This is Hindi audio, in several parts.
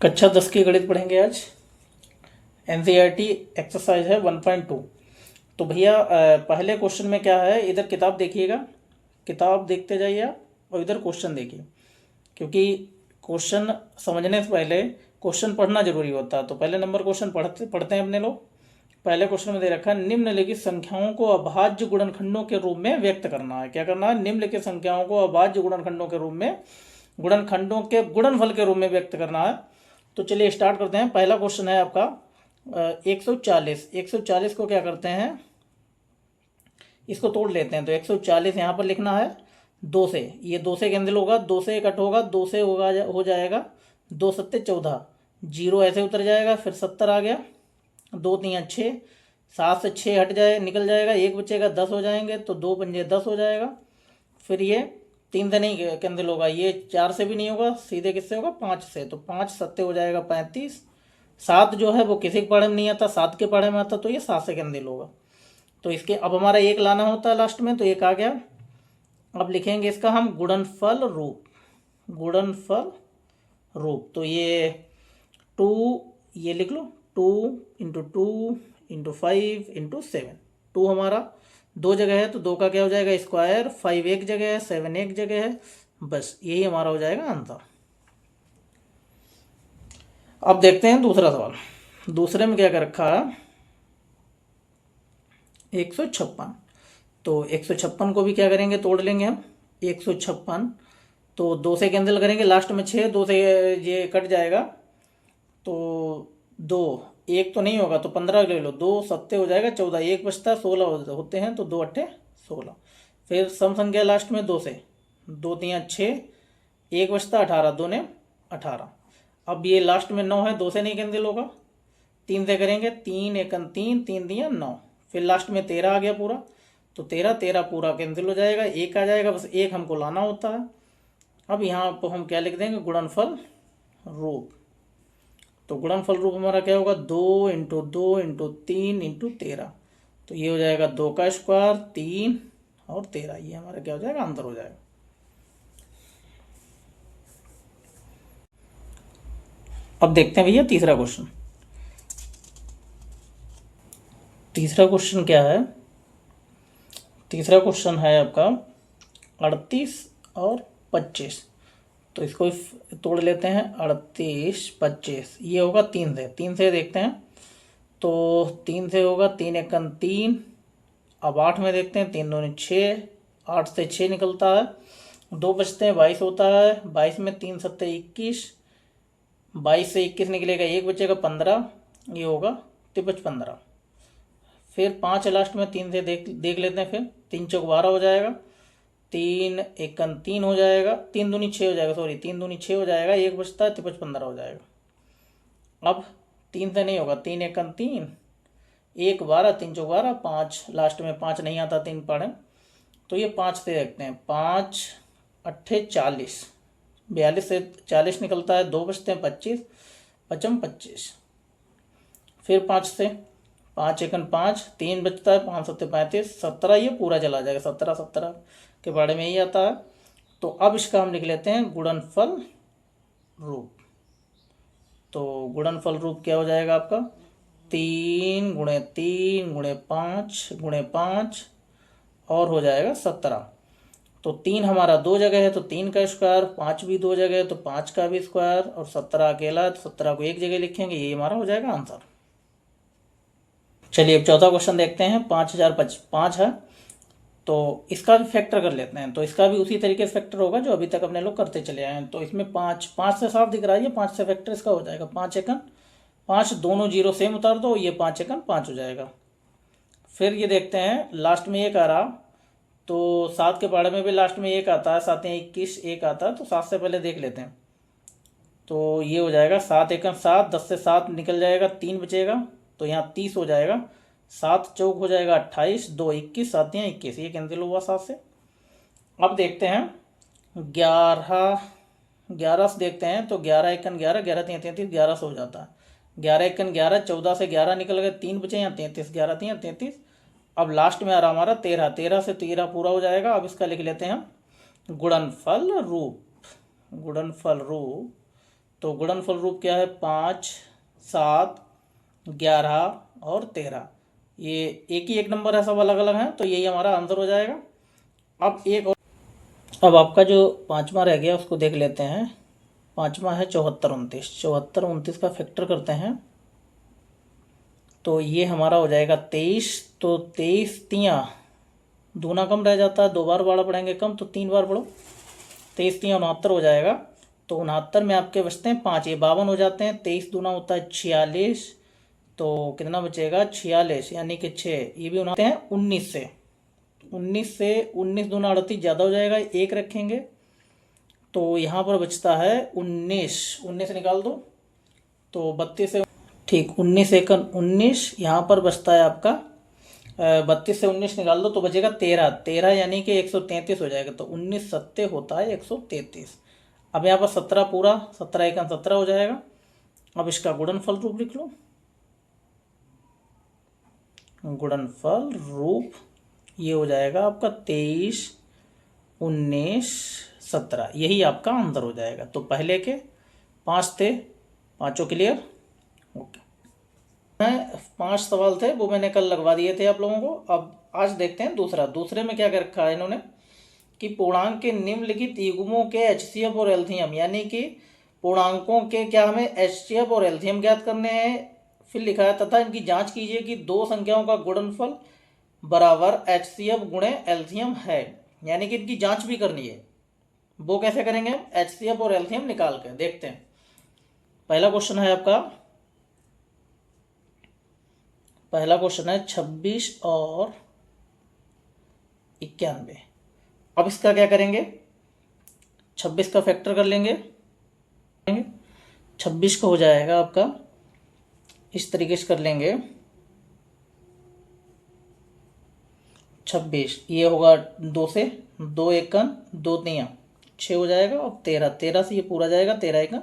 कक्षा 10 की गणित पढ़ेंगे आज। एनसीईआरटी एक्सरसाइज है 1.2। तो भैया पहले क्वेश्चन में क्या है, इधर किताब देखिएगा, किताब देखते जाइए आप और इधर क्वेश्चन देखिए, क्योंकि क्वेश्चन समझने से पहले क्वेश्चन पढ़ना जरूरी होता है। तो पहले नंबर क्वेश्चन पढ़ते हैं अपने लोग। पहले क्वेश्चन में दे रखा है निम्नलिखित संख्याओं को अभाज्य गुणनखंडों के रूप में व्यक्त करना है। क्या करना है? निम्नलिखित संख्याओं को अभाज्य गुणनखंडों के रूप में, गुणनखंडों के गुणनफल के रूप में व्यक्त करना है। तो चलिए स्टार्ट करते हैं। पहला क्वेश्चन है आपका 140। 140 को क्या करते हैं, इसको तोड़ लेते हैं। तो 140 यहाँ पर लिखना है 2 से, ये 2 से कैंसिल होगा, 2 से कट होगा, 2 से होगा हो जाएगा 2 सत्ते 14, जीरो ऐसे उतर जाएगा, फिर 70 आ गया, 2 3 6, 7 से 6 हट जाए निकल जाएगा, एक बचेगा 10 हो जाएंगे, तो 2 पंजे 10 हो जाएगा। फिर ये 3 से नहीं कैंसिल होगा, ये 4 से भी नहीं होगा, सीधे किससे होगा? 5 से। तो 5 सत्ते हो जाएगा 35। 7 जो है वो किसी के पढ़े में नहीं आता, 7 के पढ़े में आता, तो ये 7 से कैंसिल होगा। तो इसके अब हमारा एक लाना होता है लास्ट में, तो एक आ गया। अब लिखेंगे इसका हम गुणनफल रूप, गुणनफल रूप। तो ये 2, ये लिख लो 2 इंटू 2 इंटू 5 इंटू 7। 2 हमारा 2 जगह है, तो 2 का क्या हो जाएगा? स्क्वायर। 5 एक जगह है, 7 एक जगह है, बस यही हमारा हो जाएगा आंसर। अब देखते हैं दूसरा सवाल। दूसरे में क्या कर रखा है? 156। तो 156 को भी क्या करेंगे? तोड़ लेंगे हम। 156 तो 2 से कैंसिल करेंगे, लास्ट में 6, 2 से ये कट जाएगा, तो 2 एक तो नहीं होगा, तो 15 ले लो, 2 सत्ते हो जाएगा 14, एक बचता 16 होते हैं, तो 2 अट्ठे 16। फिर सम संख्या लास्ट में 2 से, 2 3 6, एक बचता 18, 2 ने 18। अब ये लास्ट में 9 है, 2 से नहीं कैंसिल होगा, 3 से करेंगे, 3 एकन 3, 3 दिया 9। फिर लास्ट में 13 आ गया पूरा, तो 13 13 पूरा कैंसिल हो जाएगा, एक आ जाएगा, बस एक हमको लाना होता है। अब यहाँ पर हम क्या लिख देंगे? गुणनफल रूप। तो गुणनफल रूप हमारा क्या होगा? 2 इंटू 2 इंटू 3 इंटू 13। तो ये हो जाएगा 2 का स्क्वायर, 3 और 13, ये हमारा क्या हो जाएगा? आंसर हो जाएगा। अब देखते हैं भैया तीसरा क्वेश्चन। तीसरा क्वेश्चन क्या है? तीसरा क्वेश्चन है आपका 38 और 25। तो इसको तोड़ लेते हैं। 38 25, ये होगा 3 से, 3 से देखते हैं। तो 3 से होगा 3 एकन 3। अब 8 में देखते हैं, 3 दूनी 6, 8 से 6 निकलता है, 2 बचते हैं 22 होता है, 22 में 3 सत्ते 21, 22 से 21 निकलेगा, एक बचेगा 15, ये होगा 53 15। फिर 5 लास्ट में, 3 से देख लेते हैं। फिर 3 चौक 12 हो जाएगा, 3 एकन 3 हो जाएगा, 3 दूनी 6 हो जाएगा, सॉरी 3 दूनी 6 हो जाएगा, एक बचता है 53 15 हो जाएगा। अब 3 से नहीं होगा, 3 एकन 3, 1 12, 3 चौक 12, 5 लास्ट में 5 नहीं आता 3 पढ़े, तो ये 5 से देखते हैं। 5 अट्ठे 40, 42 से 40 निकलता है, 2 बचते हैं 25, 55 25। फिर 5 से, 5 एकन 5, 3 बचता है, 5 सत्ते 35, 17, ये पूरा चला जाएगा, 17 17 के बारे में ही आता है। तो अब इसका हम लिख लेते हैं गुणनफल रूप। तो गुणनफल रूप क्या हो जाएगा आपका? 3 गुणे 3 गुणे 5 गुणे 5 और हो जाएगा 17। तो 3 हमारा 2 जगह है, तो 3 का स्क्वायर, 5 भी 2 जगह है, तो 5 का भी स्क्वायर, और 17 अकेला है, तो 17 को एक जगह लिखेंगे, ये हमारा हो जाएगा आंसर। चलिए अब चौथा क्वेश्चन देखते हैं। 5005 है, तो इसका भी फैक्टर कर लेते हैं। तो इसका भी उसी तरीके से फैक्टर होगा जो अभी तक अपने लोग करते चले आए हैं। तो इसमें 5 से साफ दिख रहा है, ये 5 से फैक्टर इसका हो जाएगा 5 एकन 5, दोनों जीरो सेम उतार दो, ये 5 एकन 5 हो जाएगा। फिर ये देखते हैं लास्ट में 1 आ रहा, तो 7 के पहाड़े में भी लास्ट में 1 आता है, 7 या 21 1 आता है, तो 7 से पहले देख लेते हैं। तो ये हो जाएगा 7 एकन 7, 10 से 7 निकल जाएगा, 3 बचेगा, तो यहाँ 30 हो जाएगा, 7 चौक हो जाएगा 28, 2 21, 7 या 21, ये कैंसिल हुआ 7 से। अब देखते हैं 11 से देखते हैं। तो 11 एकन 11, 11 3 33, 11 से हो जाता है। 11 एकन 11, 14 से 11 निकल गए, 3 बचे, यहाँ 33, 11 3 33। अब लास्ट में आ रहा हमारा 13, 13 से 13 पूरा हो जाएगा। अब इसका लिख लेते हैं हम गुणनफल रूप। गुणनफल रूप तो गुणनफल रूप क्या है, 5, 7, 11 और 13। ये एक ही एक नंबर है, सब अलग अलग हैं, तो यही हमारा आंसर हो जाएगा। अब एक और, अब आपका जो पाँचवा रह गया उसको देख लेते हैं। पाँचवा है 74, 29। 74, 29 का फैक्टर करते हैं तो ये हमारा हो जाएगा 23। तो 23 तियाँ दूना कम रह जाता है, 2 बार बाड़ा पढ़ेंगे कम, तो 3 बार पढ़ो। 23 तियाँ 69 हो जाएगा। तो 69 में आपके बचते हैं 5, ये 52 हो जाते हैं। 23 दूना होता है 46, तो कितना बचेगा 46, यानी कि 6। ये भी होते हैं 19 से। 19 दूना 38 ज़्यादा हो जाएगा, 1 रखेंगे तो यहाँ पर बचता है 19। 19 निकाल दो तो 32 से, ठीक, 19 एकन 19, यहाँ पर बचता है आपका 32 से 19 निकाल दो तो बचेगा 13। 13 यानी कि 133 हो जाएगा। तो 19 सत्ते होता है 133। अब यहाँ पर 17 पूरा, 17 एकन 17 हो जाएगा। अब इसका गुणनफल रूप लिख लो। गुणनफल रूप ये हो जाएगा आपका 23, 19, 17। यही आपका आंसर हो जाएगा। तो पहले के 5 थे, पाँचों क्लियर, ओके। 5 सवाल थे वो मैंने कल लगवा दिए थे आप लोगों को। अब आज देखते हैं दूसरा। दूसरे में क्या कर रखा है इन्होंने कि पूर्णांक के निम्नलिखित युग्मों के एचसीएफ और एल्थियम, यानी कि पूर्णांकों के क्या हमें एचसीएफ और एल्थियम ज्ञात करने हैं। फिर लिखा है तथा इनकी जांच कीजिए कि दो संख्याओं का गुणनफल बराबर एचसीएफ गुणे एल्थियम है, यानी कि इनकी जांच भी करनी है। वो कैसे करेंगे हम, एचसीएफ और एल्थियम निकाल के देखते हैं। पहला क्वेश्चन है आपका, पहला क्वेश्चन है 26 और 91। अब इसका क्या करेंगे, 26 का फैक्टर कर लेंगे। 26 का हो जाएगा आपका इस तरीके से कर लेंगे। 26 ये होगा 2 से, 2 एकन 2 तियाँ 6 हो जाएगा। और 13, 13 से ये पूरा जाएगा, 13 एकन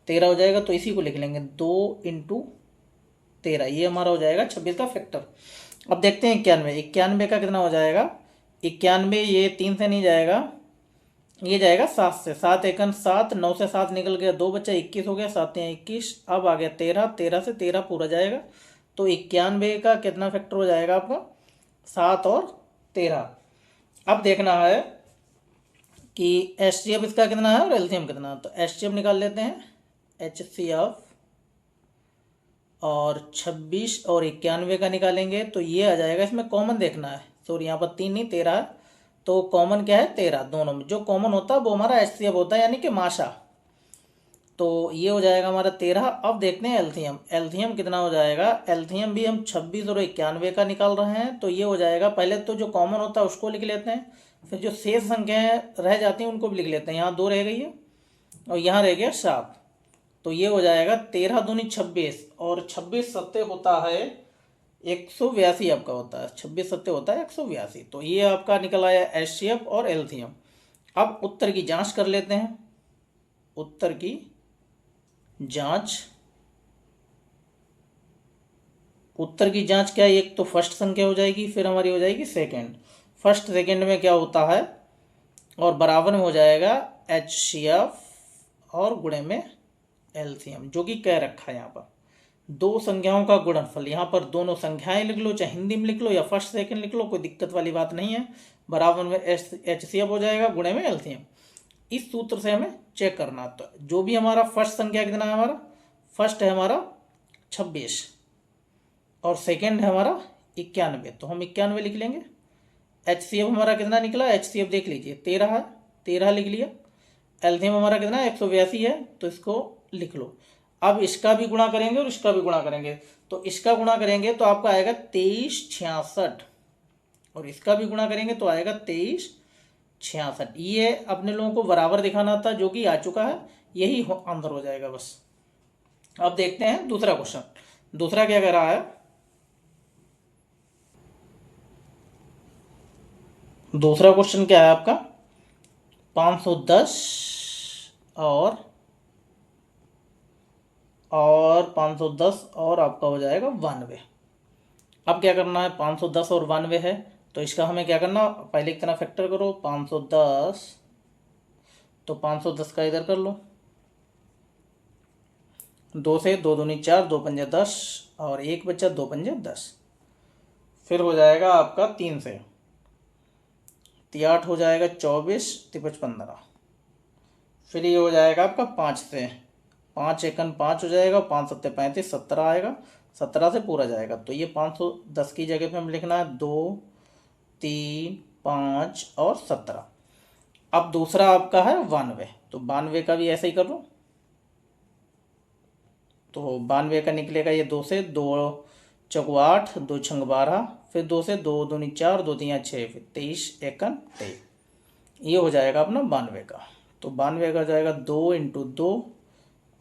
13 हो जाएगा। तो इसी को लिख लेंगे 2 × 13, ये हमारा हो जाएगा 26 का फैक्टर। अब देखते हैं 91। 91 का कितना हो जाएगा, 91 ये 3 से नहीं जाएगा, ये जाएगा 7 से। 7 एकन 7, 9 से 7 निकल गया, 2 बच्चा 21 हो गया, 7 या 21। अब आ गया 13, 13 से 13 पूरा जाएगा। तो 91 का कितना फैक्टर हो जाएगा आपका, 7 और 13। अब देखना है कि एचसीएफ इसका कितना है और एल्सियम कितना है। तो एचसीएफ निकाल लेते हैं, एचसीएफ और 26 और 91 का निकालेंगे तो ये आ जाएगा। इसमें कॉमन देखना है, सॉरी यहाँ पर 3 नहीं 13 है, तो कॉमन क्या है 13। दोनों में जो कॉमन होता है वो हमारा एचसीएफ होता है, यानी कि माशा। तो ये हो जाएगा हमारा 13। अब देखते हैं एल्थियम, एल्थियम कितना हो जाएगा। एल्थियम भी हम 26 और 91 का निकाल रहे हैं। तो ये हो जाएगा, पहले तो जो कॉमन होता है उसको लिख लेते हैं, फिर जो शेष संख्याएँ रह जाती हैं उनको भी लिख लेते हैं। यहाँ 2 रह गई है और यहाँ रह गया 7। तो ये हो जाएगा 13 दूनी 26 और 26 सत्ते होता है 182 आपका होता है। 26 सत्ते होता है 182। तो ये आपका निकल आया एचसीएफ और एल्थियम। अब उत्तर की जांच कर लेते हैं। उत्तर की जांच, उत्तर की जांच क्या है, एक तो फर्स्ट संख्या हो जाएगी, फिर हमारी हो जाएगी सेकंड। फर्स्ट सेकंड में क्या होता है और बराबर में हो जाएगा एचसीएफ और गुणे में एल्सियम, जो कि कह रखा है यहाँ पर दो संख्याओं का गुणनफल। यहाँ पर दोनों संख्याएं लिख लो, चाहे हिंदी में लिख लो या फर्स्ट सेकंड लिख लो, कोई दिक्कत वाली बात नहीं है। बराबर में एचसीएफ हो जाएगा गुणे में एल्सियम। इस सूत्र से हमें चेक करना। तो जो भी हमारा फर्स्ट संख्या कितना है, हमारा फर्स्ट है हमारा 26 और सेकेंड है हमारा 91। तो हम 91 लिख लेंगे। एचसीएफ हमारा कितना निकला, एचसीएफ देख लीजिए 13 है, 13 लिख लिया। एल्सियम हमारा कितना है 182 है, तो इसको लिख लो। अब इसका भी गुणा करेंगे और इसका भी गुणा करेंगे। तो इसका गुणा करेंगे तो आपका आएगा 2366 और इसका भी गुणा करेंगे तो आएगा 2366। ये अपने लोगों को बराबर दिखाना था, जो कि आ चुका है, यही आंसर हो जाएगा बस। अब देखते हैं दूसरा क्वेश्चन। दूसरा क्या कह रहा है, दूसरा क्वेश्चन क्या है आपका 510 और 510 और आपका हो जाएगा 92। अब क्या करना है, 510 और 92 है, तो इसका हमें क्या करना, पहले कितना फैक्टर करो 510, तो 510 का इधर कर लो 2 से 2 दूनी 4, 2 पंजे 10 और 1 बचा, 2 पंजे 10। फिर हो जाएगा आपका 3 से 8 हो जाएगा 24, 5 15। फिर ये हो जाएगा आपका 5 से 5 एकन 5 हो जाएगा, 5 सत्ते 35, 17 आएगा, 17 से पूरा जाएगा। तो ये 510 की जगह पे हम लिखना है 2 3 5 और 17। अब दूसरा आपका है 92, तो 92 का भी ऐसे ही कर लो। तो 92 का निकलेगा ये 2 से 2 चौको 8, 2 छंग 12, फिर 2 से 2 दूनी 4, 2 तियाँ 6, फिर 23 एकन 23। ये हो जाएगा अपना 92 का। तो 92 का हो जाएगा 2 × 2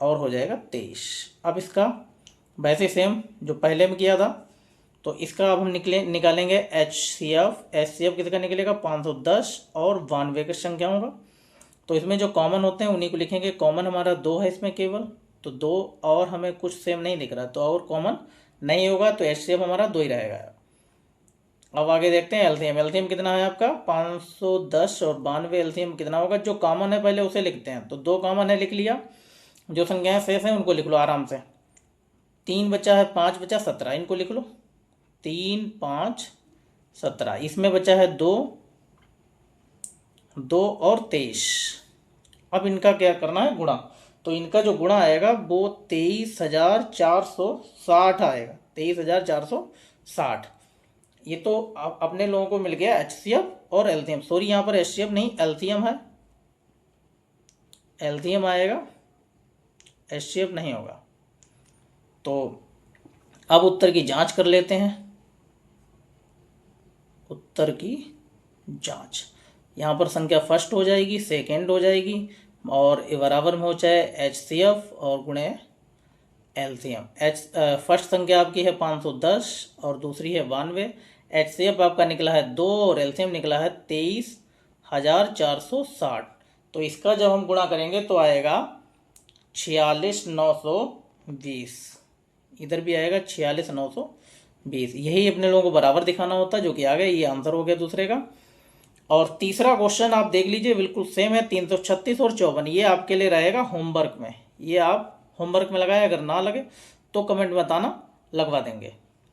और हो जाएगा 23। अब इसका वैसे सेम जो पहले में किया था, तो इसका अब हम निकालेंगे HCF। HCF किसका निकलेगा 510 और 92 का संख्या होगा। तो इसमें जो कॉमन होते हैं उन्हीं को लिखेंगे। कॉमन हमारा 2 है इसमें केवल, तो 2 और हमें कुछ सेम नहीं दिख रहा, तो और कॉमन नहीं होगा, तो HCF हमारा 2 ही रहेगा। अब आगे देखते हैं एलसीएम। एलसीएम कितना है आपका 510 और 92। एलसीएम कितना होगा, जो कॉमन है पहले उसे लिखते हैं। तो 2 कॉमन है लिख लिया, जो संख्याएं शेष हैं उनको लिख लो आराम से। 3 बचा है, 5 बचा, 17, इनको लिख लो। 3 5 17। इसमें बचा है 2 और 23। अब इनका क्या करना है, गुणा। तो इनका जो गुणा आएगा वो 23,460 आएगा, 23,460। ये तो अपने लोगों को मिल गया HCF और एलसीएम। सॉरी, यहाँ पर HCF नहीं एलसीएम है, एलसीएम आएगा, HCF नहीं होगा। तो अब उत्तर की जांच कर लेते हैं। उत्तर की जांच, यहाँ पर संख्या फर्स्ट हो जाएगी, सेकेंड हो जाएगी, और बराबर में हो चाहे HCF और गुणे एलसीएम। फर्स्ट संख्या आपकी है 510 और दूसरी है 92। HCF आपका निकला है 2 और एलसीएम निकला है 23,460। तो इसका जब हम गुणा करेंगे तो आएगा 46,920। इधर भी आएगा 46,920। यही अपने लोगों को बराबर दिखाना होता है, जो कि आ गया। ये आंसर हो गया दूसरे का। और तीसरा क्वेश्चन आप देख लीजिए, बिल्कुल सेम है, 336 और 54। ये आपके लिए रहेगा होमवर्क में, ये आप होमवर्क में लगाए, अगर ना लगे तो कमेंट में बताना, लगवा देंगे।